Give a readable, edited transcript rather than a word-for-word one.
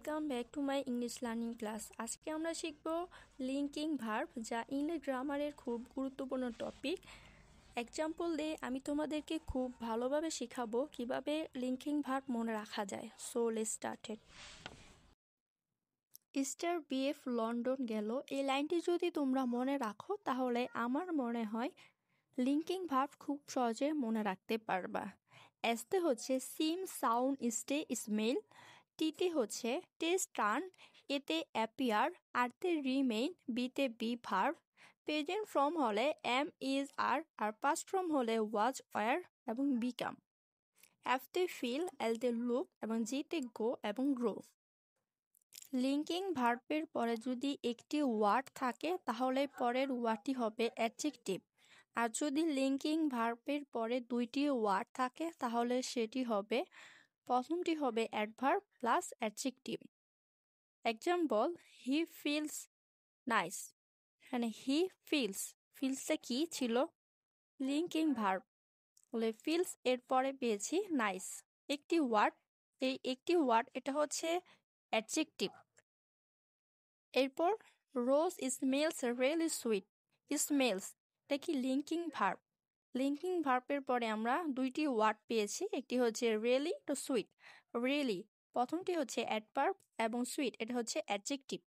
Welcome back to my English learning class. আজকে আমরা শিখব লিঙ্কিং ভার্ব, যা ইংলিশ গ্রামারের খুব গুরুত্বপূর্ণ টপিক। এক্সাম্পল দিয়ে আমি তোমাদেরকে খুব ভালোভাবে শেখাবো কিভাবে লিঙ্কিং ভার্ব মনে রাখা যায়। So let's started. Star BF London গেল, এই লাইনটি যদি তোমরা মনে রাখো তাহলে আমার মনে হয় লিঙ্কিং ভার্ব খুব সহজে মনে রাখতে পারবা। এসতে হচ্ছে সিম, সাউন্ড, স্টে, স্মেল। টিতে হচ্ছে টেস্ট, টার্ন। এতে অ্যাপিয়ার। আরতে রিমেইন। বিতে বি ভার্ব। প্রেজেন্ট ফর্ম হলে am, is, are past form হলে ওয়াজ, ওয়ার এবং বিকাম। এফতে ফিল, এলতে লুক এবং জিতে গো এবং গ্রো। লিঙ্কিং ভার্বের পরে যদি একটি ওয়ার্ড থাকে তাহলে পরের ওয়ার্ডটি হবে অ্যাডজেক্টিভ। আর যদি লিঙ্কিং ভার্বের পরে দুইটি ওয়ার্ড থাকে তাহলে সেটি হবে, প্রথমটি হবে adverb plus adjective. Example, he feels nice. এখানে হি ফিলসে কি ছিল? Linking verb. বলে ফিলস এর পরে পেয়েছি নাইস, একটি ওয়ার্ড। এই একটি ওয়ার্ড এটা হচ্ছে অ্যাডজেক্টিভ। এরপর rose smells really sweet. Smells এটা কি লিঙ্কিং ভার্ব। লিঙ্কিং ভার্বের পরে আমরা দুইটি ওয়ার্ড পেয়েছি, একটি হচ্ছে রিয়েলি টু সুইট। রিয়েলি প্রথমটি হচ্ছে অ্যাডভার্ব এবং সুইট এটা হচ্ছে অ্যাডজেক্টিভ।